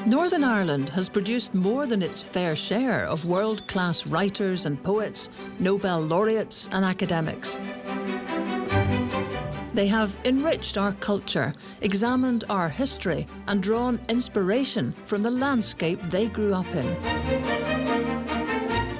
Northern Ireland has produced more than its fair share of world-class writers and poets, Nobel laureates and academics. They have enriched our culture, examined our history, and drawn inspiration from the landscape they grew up in.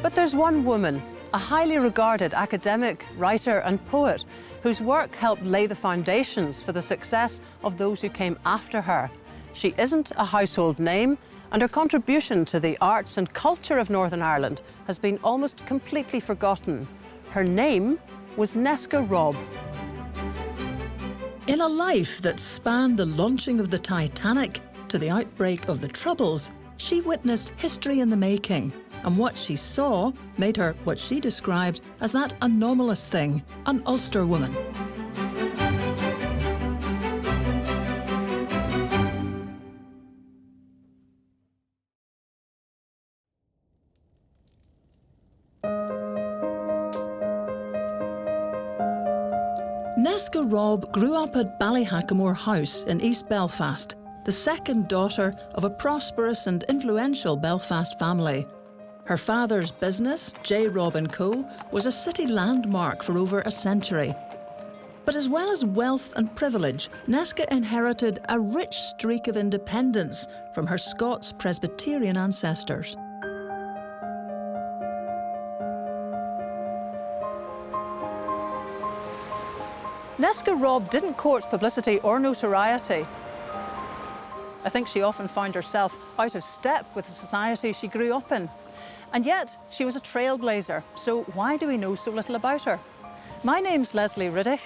But there's one woman, a highly regarded academic, writer and poet, whose work helped lay the foundations for the success of those who came after her. She isn't a household name, and her contribution to the arts and culture of Northern Ireland has been almost completely forgotten. Her name was Nesca Robb. In a life that spanned the launching of the Titanic to the outbreak of the Troubles, she witnessed history in the making, and what she saw made her what she described as that anomalous thing, an Ulster woman. Nesca Robb grew up at Ballyhackamore House in East Belfast, the second daughter of a prosperous and influential Belfast family. Her father's business, J. Robb & Co., was a city landmark for over a century. But as well as wealth and privilege, Nesca inherited a rich streak of independence from her Scots Presbyterian ancestors. Nesca Robb didn't court publicity or notoriety. I think she often found herself out of step with the society she grew up in. And yet, she was a trailblazer, so why do we know so little about her? My name's Lesley Riddoch.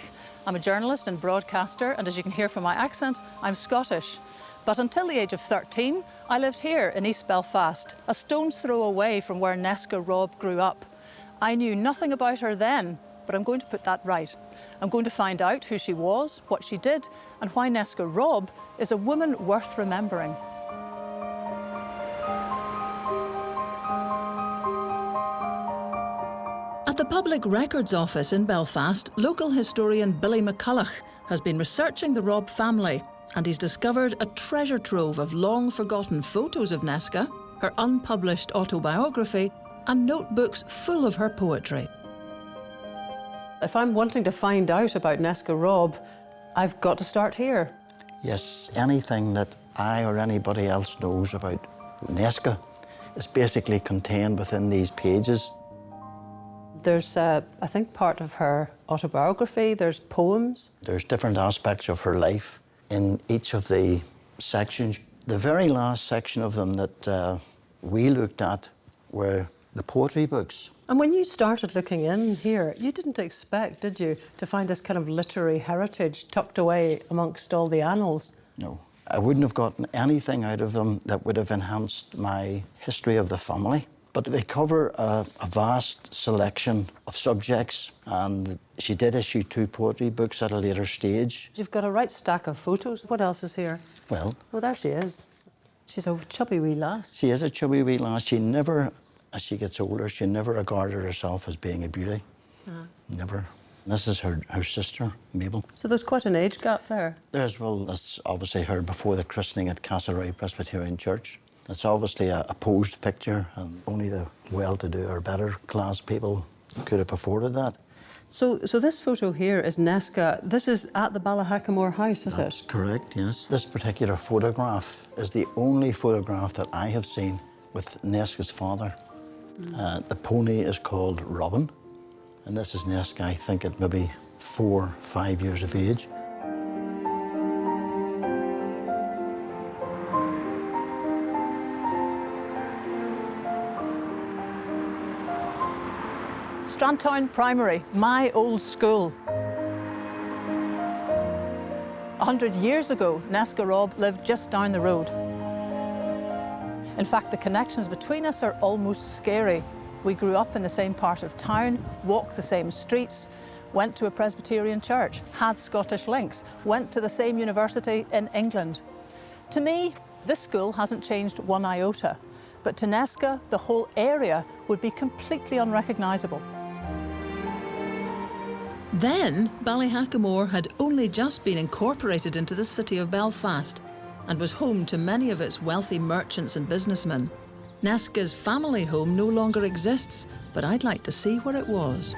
I'm a journalist and broadcaster, and as you can hear from my accent, I'm Scottish. But until the age of 13, I lived here in East Belfast, a stone's throw away from where Nesca Robb grew up. I knew nothing about her then, but I'm going to put that right. I'm going to find out who she was, what she did, and why Nesca Robb is a woman worth remembering. At the Public Records Office in Belfast, local historian Billy McCulloch has been researching the Robb family, and he's discovered a treasure trove of long-forgotten photos of Nesca, her unpublished autobiography, and notebooks full of her poetry. If I'm wanting to find out about Nesca Robb, I've got to start here. Yes, anything that I or anybody else knows about Nesca is basically contained within these pages. There's, I think, part of her autobiography, there's poems. There's different aspects of her life in each of the sections. The very last section of them that we looked at were the poetry books. And when you started looking in here, you didn't expect, did you, to find this kind of literary heritage tucked away amongst all the annals? No, I wouldn't have gotten anything out of them that would have enhanced my history of the family. But they cover a vast selection of subjects, and she did issue 2 poetry books at a later stage. You've got a right stack of photos. What else is here? Well... Oh, there she is. She's a chubby wee lass. She is a chubby wee lass. She never, as she gets older, she never regarded herself as being a beauty. Never. This is her sister, Mabel. So there's quite an age gap there. There's, well, that's obviously her before the christening at Castlereagh Presbyterian Church. It's obviously a posed picture, and only the well-to-do or better class people could have afforded that. So this photo here is Nesca. This is at the Ballyhackamore House, is it? That's correct, yes. This particular photograph is the only photograph that I have seen with Nesca's father. The pony is called Robin, and this is Nesca, I think, at maybe 4 or 5 years of age. Strandtown Primary, my old school. 100 years ago, Nesca Robb lived just down the road. In fact, the connections between us are almost scary. We grew up in the same part of town, walked the same streets, went to a Presbyterian church, had Scottish links, went to the same university in England. To me, this school hasn't changed one iota, but to Nesca, the whole area would be completely unrecognisable. Then, Ballyhackamore had only just been incorporated into the city of Belfast, and was home to many of its wealthy merchants and businessmen. Nesca's family home no longer exists, but I'd like to see where it was.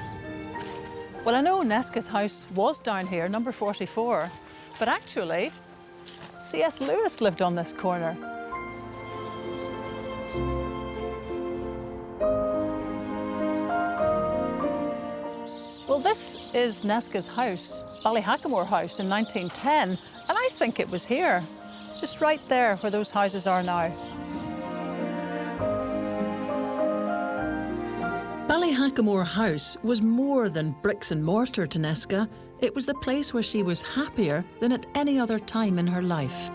Well, I know Nesca's house was down here, number 44, but actually, C.S. Lewis lived on this corner. Well, this is Nesca's house, Ballyhackamore House, in 1910, and I think it was here, just right there where those houses are now. Ballyhackamore House was more than bricks and mortar to Nesca. It was the place where she was happier than at any other time in her life.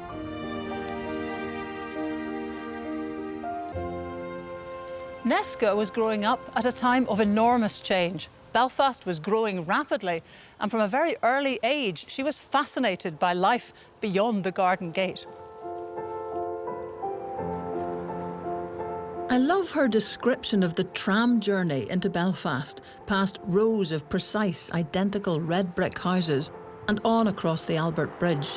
Nesca was growing up at a time of enormous change. Belfast was growing rapidly, and from a very early age, she was fascinated by life beyond the Garden Gate. I love her description of the tram journey into Belfast, past rows of precise, identical red brick houses and on across the Albert Bridge.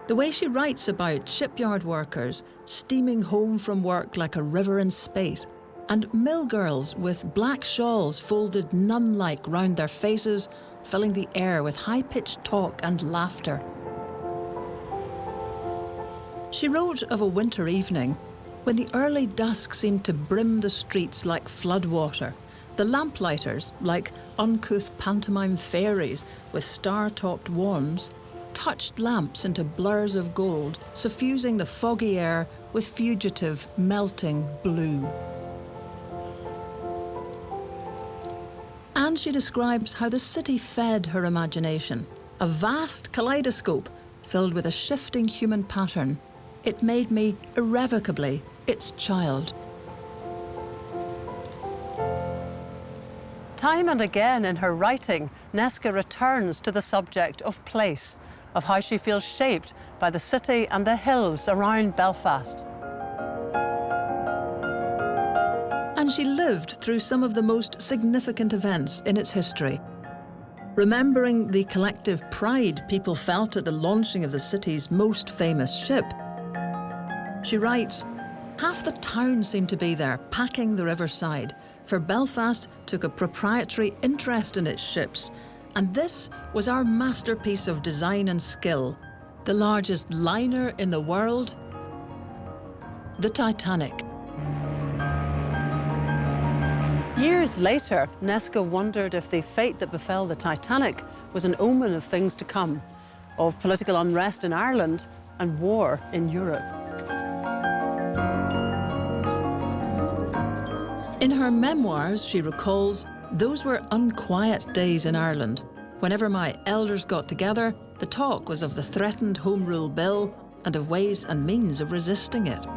The way she writes about shipyard workers steaming home from work like a river in spate, and mill girls with black shawls folded nun-like round their faces, filling the air with high-pitched talk and laughter. She wrote of a winter evening when the early dusk seemed to brim the streets like floodwater, the lamplighters, like uncouth pantomime fairies with star-topped wands, touched lamps into blurs of gold, suffusing the foggy air with fugitive, melting blue. And she describes how the city fed her imagination, a vast kaleidoscope filled with a shifting human pattern. It made me irrevocably its child. Time and again in her writing, Nesca returns to the subject of place, of how she feels shaped by the city and the hills around Belfast. And she lived through some of the most significant events in its history. Remembering the collective pride people felt at the launching of the city's most famous ship, she writes, "Half the town seemed to be there, packing the riverside, for Belfast took a proprietary interest in its ships, and this was our masterpiece of design and skill, the largest liner in the world, the Titanic." Years later, Nesca wondered if the fate that befell the Titanic was an omen of things to come, of political unrest in Ireland and war in Europe. In her memoirs, she recalls, "Those were unquiet days in Ireland. Whenever my elders got together, the talk was of the threatened Home Rule Bill and of ways and means of resisting it."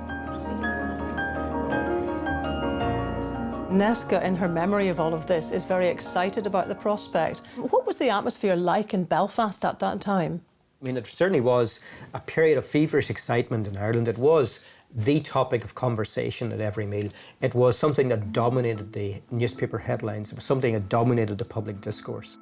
Nesca, in her memory of all of this, is very excited about the prospect. What was the atmosphere like in Belfast at that time? I mean, it certainly was a period of feverish excitement in Ireland. It was the topic of conversation at every meal. It was something that dominated the newspaper headlines. It was something that dominated the public discourse.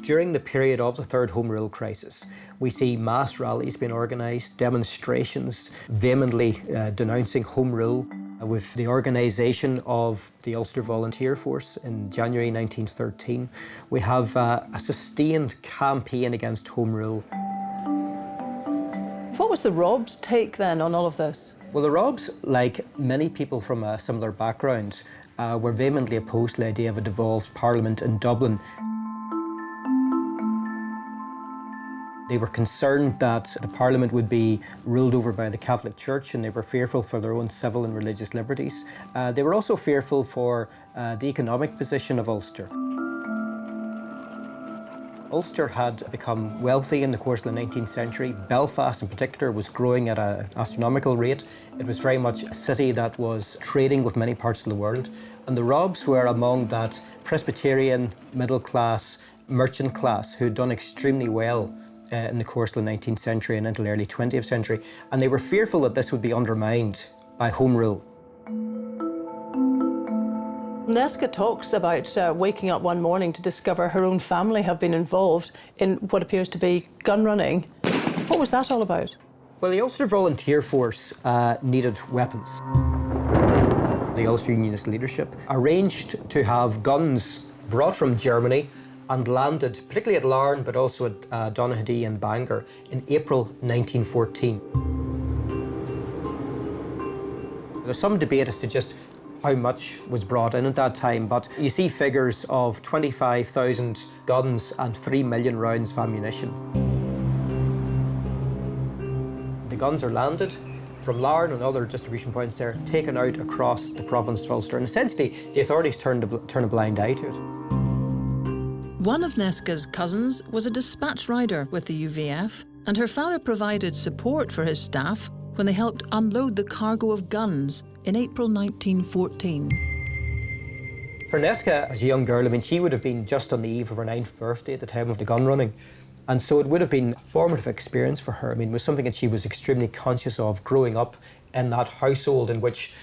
During the period of the Third Home Rule crisis, we see mass rallies being organised, demonstrations vehemently denouncing Home Rule, with the organisation of the Ulster Volunteer Force in January 1913. We have a sustained campaign against Home Rule. What was the Robbs' take then on all of this? Well, the Robbs, like many people from a similar background, were vehemently opposed to the idea of a devolved Parliament in Dublin. They were concerned that the Parliament would be ruled over by the Catholic Church, and they were fearful for their own civil and religious liberties. They were also fearful for the economic position of Ulster. Ulster had become wealthy in the course of the 19th century. Belfast in particular was growing at an astronomical rate. It was very much a city that was trading with many parts of the world. And the Robbs were among that Presbyterian, middle class, merchant class who had done extremely well in the course of the 19th century and into the early 20th century. And they were fearful that this would be undermined by Home Rule. Nesca talks about waking up one morning to discover her own family have been involved in what appears to be gun running. What was that all about? Well, the Ulster Volunteer Force needed weapons. The Ulster Unionist leadership arranged to have guns brought from Germany and landed, particularly at Larne, but also at Donaghadee and Bangor, in April 1914. There's some debate as to just how much was brought in at that time, but you see figures of 25,000 guns and 3 million rounds of ammunition. The guns are landed from Larne and other distribution points there, taken out across the province of Ulster, and essentially the authorities turn a blind eye to it. One of Nesca's cousins was a dispatch rider with the UVF, and her father provided support for his staff when they helped unload the cargo of guns in April 1914. For Nesca, as a young girl, I mean, she would have been just on the eve of her 9th birthday at the time of the gun running. And so it would have been a formative experience for her. I mean, it was something that she was extremely conscious of growing up in that household in which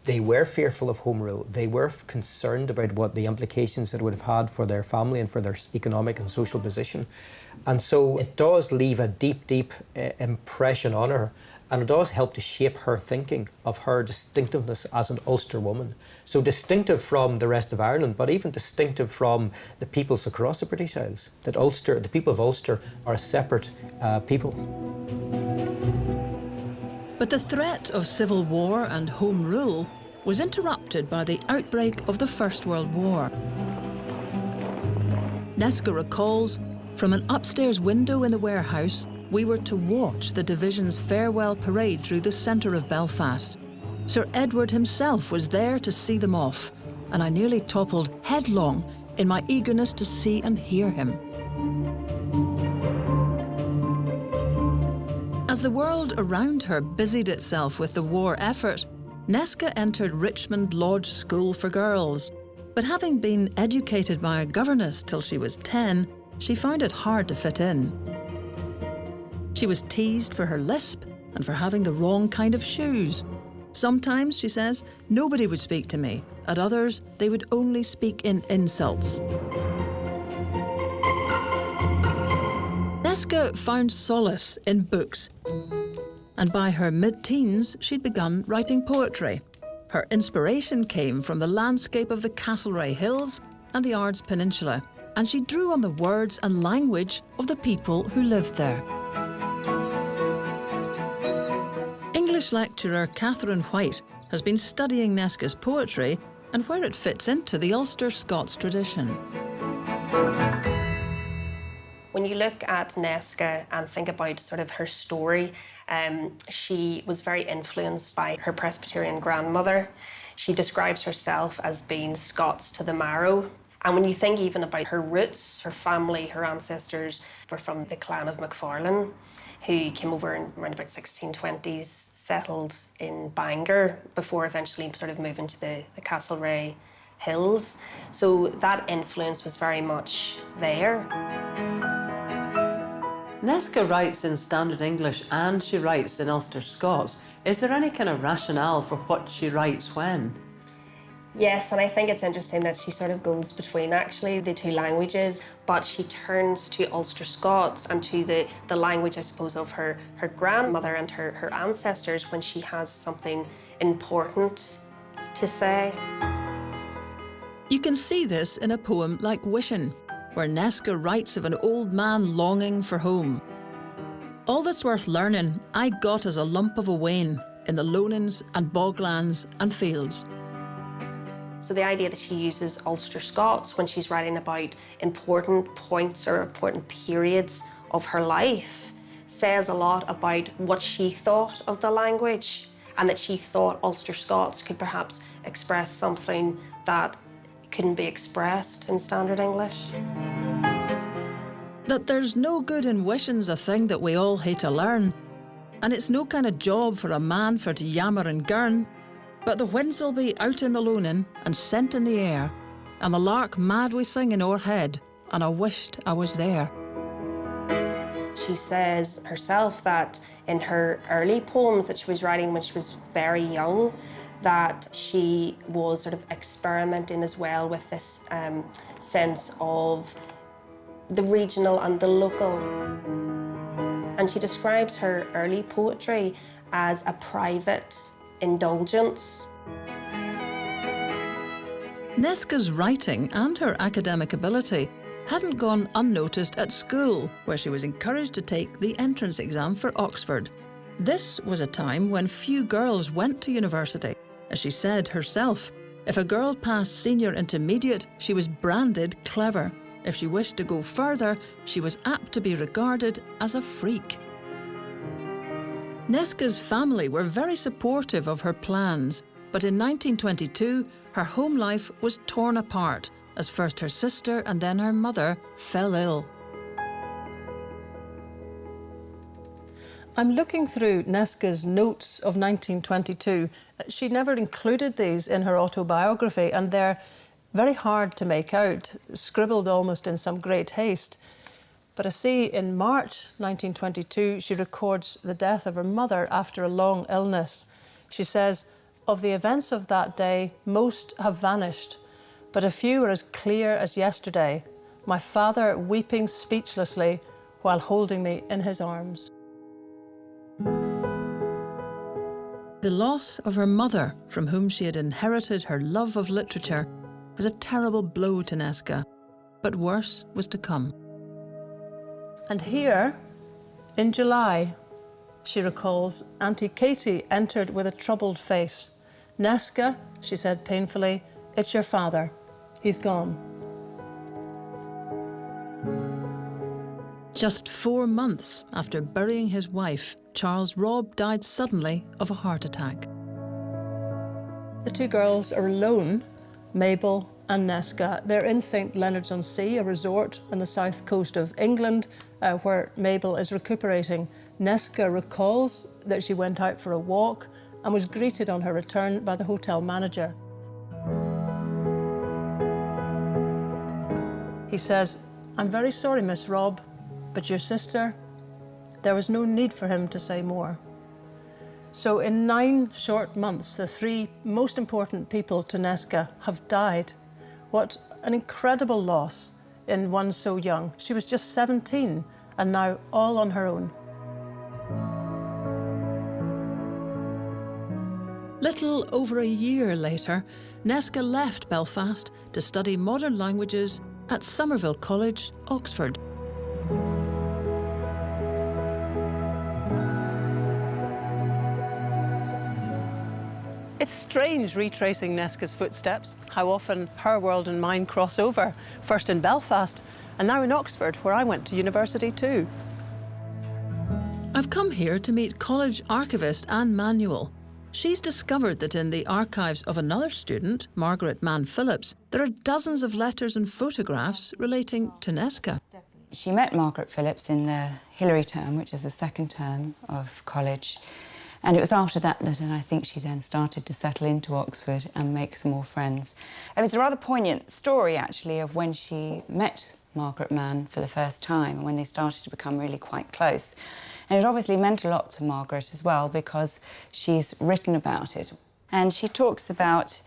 they were fearful of home rule. They were concerned about what the implications it would have had for their family and for their economic and social position. And so it does leave a deep, deep impression on her. And it does help to shape her thinking of her distinctiveness as an Ulster woman. So distinctive from the rest of Ireland, but even distinctive from the peoples across the British Isles. That Ulster, the people of Ulster, are a separate people. But the threat of civil war and home rule was interrupted by the outbreak of the First World War. Nesca recalls, from an upstairs window in the warehouse, we were to watch the division's farewell parade through the centre of Belfast. Sir Edward himself was there to see them off, and I nearly toppled headlong in my eagerness to see and hear him. As the world around her busied itself with the war effort, Nesca entered Richmond Lodge School for Girls. But having been educated by a governess till she was 10, she found it hard to fit in. She was teased for her lisp and for having the wrong kind of shoes. Sometimes, she says, nobody would speak to me. At others, they would only speak in insults. Nesca found solace in books, and by her mid-teens, she'd begun writing poetry. Her inspiration came from the landscape of the Castlereagh Hills and the Ards Peninsula, and she drew on the words and language of the people who lived there. English lecturer Catherine White has been studying Nesca's poetry and where it fits into the Ulster Scots tradition. When you look at Nesca and think about sort of her story, she was very influenced by her Presbyterian grandmother. She describes herself as being Scots to the marrow. And when you think even about her roots, her family, her ancestors were from the clan of MacFarlane, who came over in around about 1620s, settled in Bangor before eventually sort of moving to the Castlereagh Hills. So that influence was very much there. Nesca writes in Standard English and she writes in Ulster Scots. Is there any kind of rationale for what she writes when? Yes, and I think it's interesting that she sort of goes between actually the two languages, but she turns to Ulster Scots and to the language, I suppose, of her grandmother and her ancestors when she has something important to say. You can see this in a poem like Wishin, where Nesca writes of an old man longing for home. All that's worth learning I got as a lump of a wain in the loanings and boglands and fields. So the idea that she uses Ulster Scots when she's writing about important points or important periods of her life says a lot about what she thought of the language, and that she thought Ulster Scots could perhaps express something that couldn't be expressed in Standard English. That there's no good in wishing's a thing that we all hate to learn, and it's no kind of job for a man for to yammer and girn. But the winds'll be out in the loaning and scent in the air, and the lark mad we sing in our head, and I wished I was there. She says herself that in her early poems that she was writing when she was very young, that she was sort of experimenting as well with this sense of the regional and the local. And And she describes her early poetry as a private indulgence. Nesca's writing and her academic ability hadn't gone unnoticed at school, where she was encouraged to take the entrance exam for Oxford. This was a time when few girls went to university. As she said herself, if a girl passed senior intermediate, she was branded clever. If she wished to go further, she was apt to be regarded as a freak. Nesca's family were very supportive of her plans, but in 1922, her home life was torn apart as first her sister and then her mother fell ill. I'm looking through Nesca's notes of 1922. She never included these in her autobiography, and they're very hard to make out, scribbled almost in some great haste. But I see in March 1922, she records the death of her mother after a long illness. She says, "Of the events of that day, most have vanished, but a few are as clear as yesterday. My father weeping speechlessly while holding me in his arms." The loss of her mother, from whom she had inherited her love of literature, was a terrible blow to Nesca, but worse was to come. And here, in July, she recalls, Auntie Katie entered with a troubled face. "Nesca," she said painfully, "it's your father. He's gone." Just 4 months after burying his wife, Charles Robb died suddenly of a heart attack. The two girls are alone, Mabel and Nesca. They're in St Leonards-on-Sea, a resort on the south coast of England, where Mabel is recuperating. Nesca recalls that she went out for a walk and was greeted on her return by the hotel manager. He says, "I'm very sorry, Miss Robb, but your sister," there was no need for him to say more. So in 9 short months, the 3 most important people to Nesca have died. What an incredible loss in one so young. She was just 17 and now all on her own. Little over a year later, Nesca left Belfast to study modern languages at Somerville College, Oxford. It's strange retracing Nesca's footsteps, how often her world and mine cross over, first in Belfast and now in Oxford, where I went to university too. I've come here to meet college archivist Anne Manuel. She's discovered that in the archives of another student, Margaret Mann Phillips, there are dozens of letters and photographs relating to Nesca. She met Margaret Phillips in the Hilary term, which is the second term of college. And it was after that that I think she then started to settle into Oxford and make some more friends. It was a rather poignant story, actually, of when she met Margaret Mann for the first time and when they started to become really quite close. And it obviously meant a lot to Margaret as well because she's written about it. And she talks about,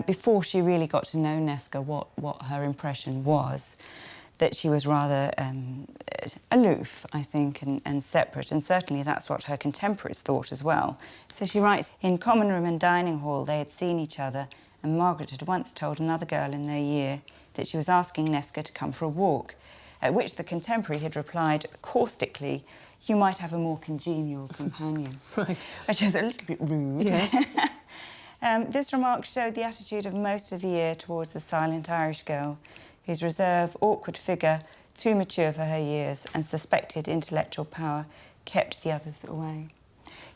before she really got to know Nesca, what her impression was, that she was rather aloof, I think, and separate, and certainly that's what her contemporaries thought as well. So she writes, "In common room and dining hall they had seen each other, and Margaret had once told another girl in their year that she was asking Nesca to come for a walk, at which the contemporary had replied caustically, 'You might have a more congenial companion.'" Right. Which is a little bit rude. Yes. This remark showed the attitude of most of the year towards the silent Irish girl, whose reserved, awkward figure, too mature for her years, and suspected intellectual power, kept the others away.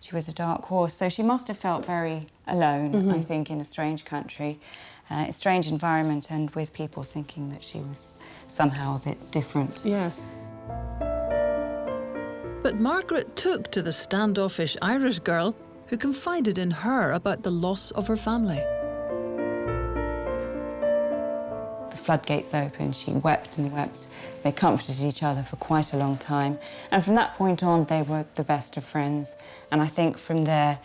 She was a dark horse, so she must have felt very alone, I think, in a strange country, a strange environment, and with people thinking that she was somehow a bit different. Yes. But Margaret took to the standoffish Irish girl who confided in her about the loss of her family. Floodgates opened, she wept and wept. They comforted each other for quite a long time. And from that point on, they were the best of friends. And I think from there,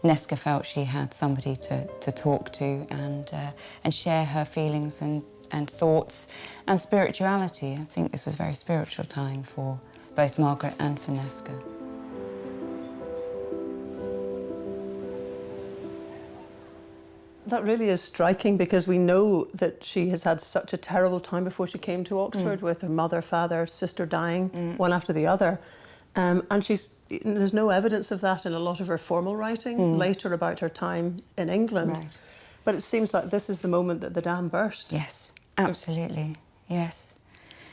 Nesca felt she had somebody to talk to and share her feelings and thoughts and spirituality. I think this was a very spiritual time for both Margaret and for Nesca. That really is striking, because we know that she has had such a terrible time before she came to Oxford, with her mother, father, sister dying, one after the other. And there's no evidence of that in a lot of her formal writing later about her time in England. Right. But it seems like this is the moment that the dam burst. Yes, absolutely, yes.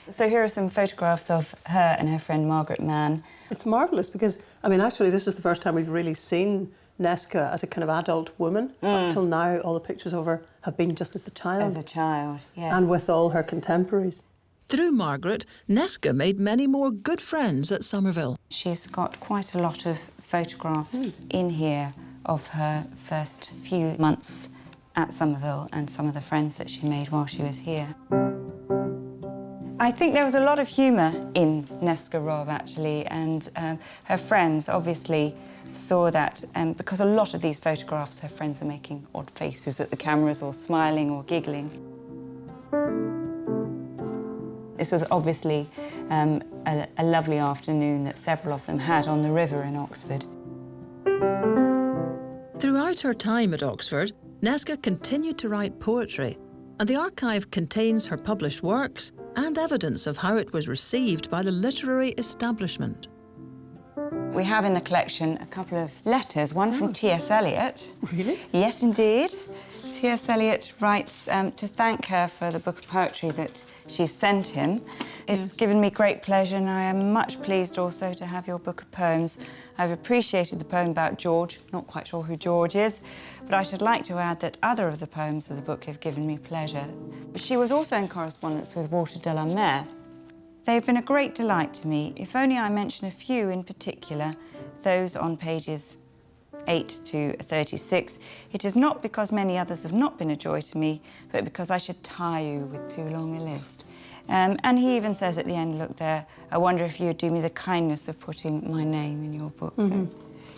So here are some photographs of her and her friend Margaret Mann. It's marvellous because, I mean, actually this is the first time we've really seen Nesca as a kind of adult woman. Up till now, all the pictures of her have been just as a child. As a child, yes. And with all her contemporaries. Through Margaret, Nesca made many more good friends at Somerville. She's got quite a lot of photographs in here of her first few months at Somerville and some of the friends that she made while she was here. I think there was a lot of humour in Nesca Robb, actually, and her friends obviously saw that, because a lot of these photographs, her friends are making odd faces at the cameras or smiling or giggling. This was obviously a lovely afternoon that several of them had on the river in Oxford. Throughout her time at Oxford, Nesca continued to write poetry, and the archive contains her published works and evidence of how it was received by the literary establishment. We have in the collection a couple of letters, one from T.S. Eliot. Really? Yes, indeed. T.S. Eliot writes to thank her for the book of poetry that she sent him. It's given me great pleasure, and I am much pleased also to have your book of poems. I've appreciated the poem about George, not quite sure who George is, but I should like to add that other of the poems of the book have given me pleasure. She was also in correspondence with Walter de la Mare. They've been a great delight to me. If only I mention a few in particular, those on pages 8 to 36, it is not because many others have not been a joy to me, but because I should tire you with too long a list. And he even says at the end, look there, I wonder if you'd do me the kindness of putting my name in your book. So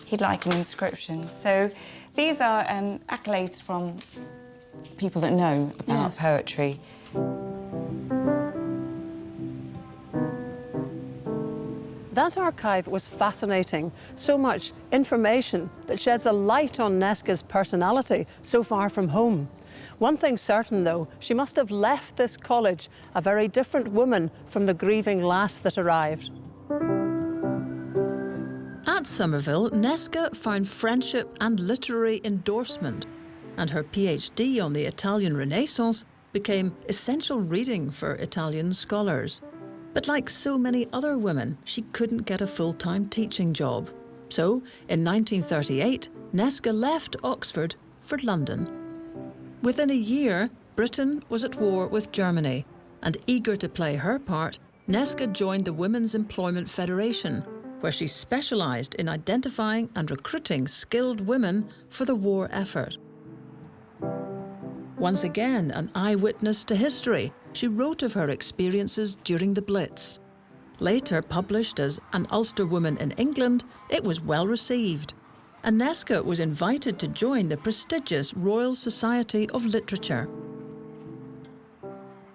he'd like an inscription. So these are accolades from people that know about poetry. That archive was fascinating. So much information that sheds a light on Nesca's personality so far from home. One thing's certain, though, she must have left this college a very different woman from the grieving lass that arrived. At Somerville, Nesca found friendship and literary endorsement, and her PhD on the Italian Renaissance became essential reading for Italian scholars. But like so many other women, she couldn't get a full-time teaching job. So, in 1938, Nesca left Oxford for London. Within a year, Britain was at war with Germany, and eager to play her part, Nesca joined the Women's Employment Federation, where she specialised in identifying and recruiting skilled women for the war effort. Once again, an eyewitness to history, she wrote of her experiences during the Blitz. Later published as An Ulster Woman in England, it was well received, and Nesca was invited to join the prestigious Royal Society of Literature.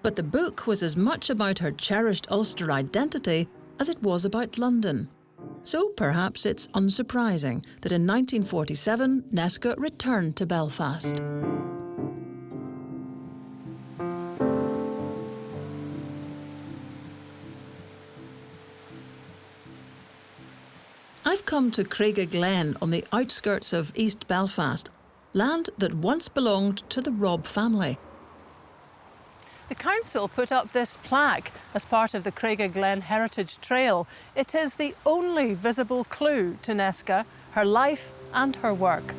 But the book was as much about her cherished Ulster identity as it was about London. So perhaps it's unsurprising that in 1947, Nesca returned to Belfast. I've come to Craig Glen on the outskirts of East Belfast, land that once belonged to the Robb family. The council put up this plaque as part of the Craig Glen Heritage Trail. It is the only visible clue to Nesca, her life and her work.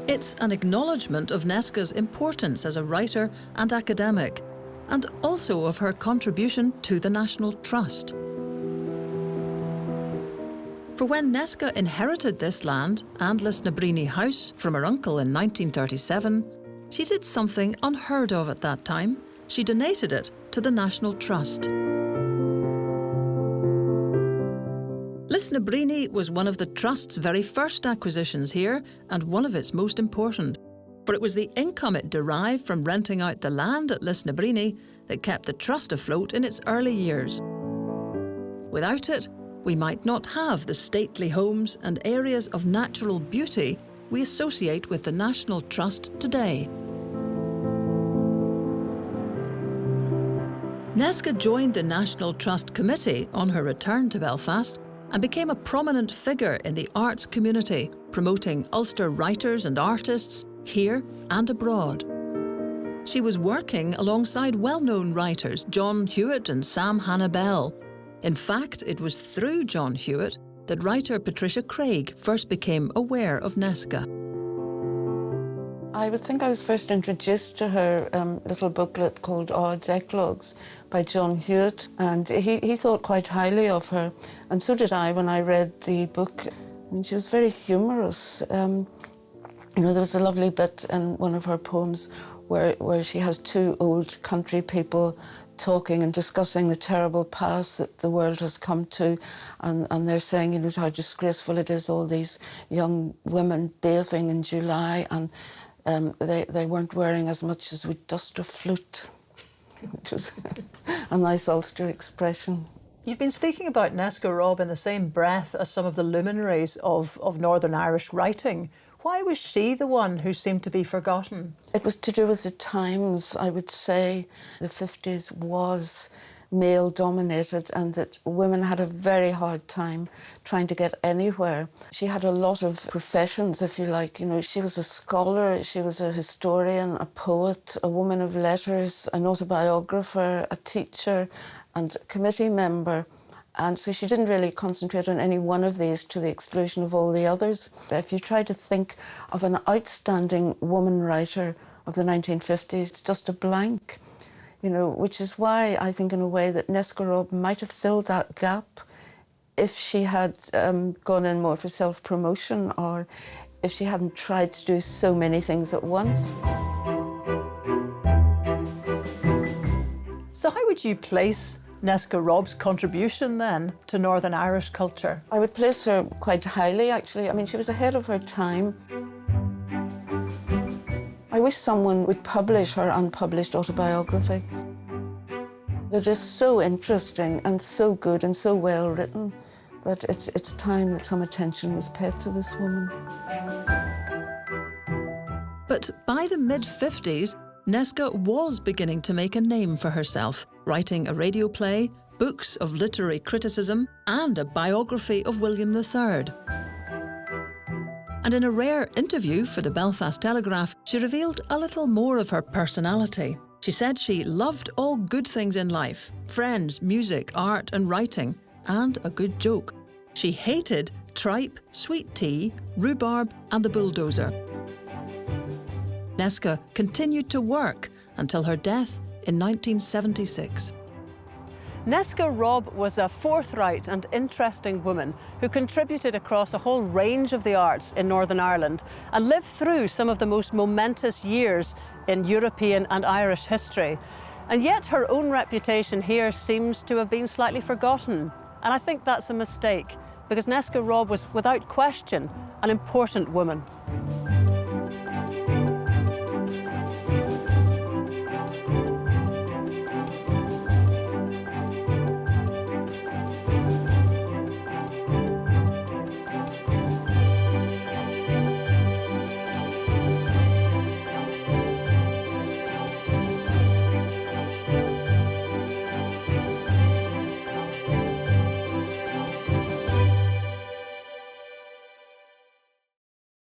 It's an acknowledgement of Nesca's importance as a writer and academic, and also of her contribution to the National Trust. For when Nesca inherited this land and Lisnabrini House from her uncle in 1937, she did something unheard of at that time. She donated it to the National Trust. Lisnabrini was one of the Trust's very first acquisitions here and one of its most important, for it was the income it derived from renting out the land at Lisnabrini that kept the Trust afloat in its early years. Without it, we might not have the stately homes and areas of natural beauty we associate with the National Trust today. Nesca joined the National Trust Committee on her return to Belfast and became a prominent figure in the arts community, promoting Ulster writers and artists here and abroad. She was working alongside well-known writers John Hewitt and Sam Hannah Bell. In fact, it was through John Hewitt that writer Patricia Craig first became aware of Nesca. I would think I was first introduced to her little booklet called Odds Eclogues by John Hewitt, and he thought quite highly of her, and so did I when I read the book. I mean, she was very humorous. You know, there was a lovely bit in one of her poems where she has two old country people talking and discussing the terrible pass that the world has come to, and they're saying, you know, how disgraceful it is, all these young women bathing in July, and they weren't wearing as much as we'd dust a flute, which was a nice Ulster expression. You've been speaking about Nesca Robb in the same breath as some of the luminaries of Northern Irish writing. Why was she the one who seemed to be forgotten? It was to do with the times, I would say. The 50s was male-dominated, and that women had a very hard time trying to get anywhere. She had a lot of professions, if you like. You know, she was a scholar, she was a historian, a poet, a woman of letters, an autobiographer, a teacher, and a committee member. And so she didn't really concentrate on any one of these to the exclusion of all the others. If you try to think of an outstanding woman writer of the 1950s, it's just a blank, you know, which is why I think in a way that Nesca Robb might have filled that gap if she had gone in more for self-promotion, or if she hadn't tried to do so many things at once. So how would you place Nesca Robb's contribution then to Northern Irish culture? I would place her quite highly, actually. I mean, she was ahead of her time. I wish someone would publish her unpublished autobiography. It is so interesting and so good and so well written that it's time that some attention was paid to this woman. But by the mid-50s, Nesca was beginning to make a name for herself, writing a radio play, books of literary criticism, and a biography of William III. And in a rare interview for the Belfast Telegraph, she revealed a little more of her personality. She said she loved all good things in life: friends, music, art and writing, and a good joke. She hated tripe, sweet tea, rhubarb and the bulldozer. Nesca continued to work until her death in 1976. Nesca Robb was a forthright and interesting woman who contributed across a whole range of the arts in Northern Ireland and lived through some of the most momentous years in European and Irish history. And yet her own reputation here seems to have been slightly forgotten. And I think that's a mistake, because Nesca Robb was, without question, an important woman.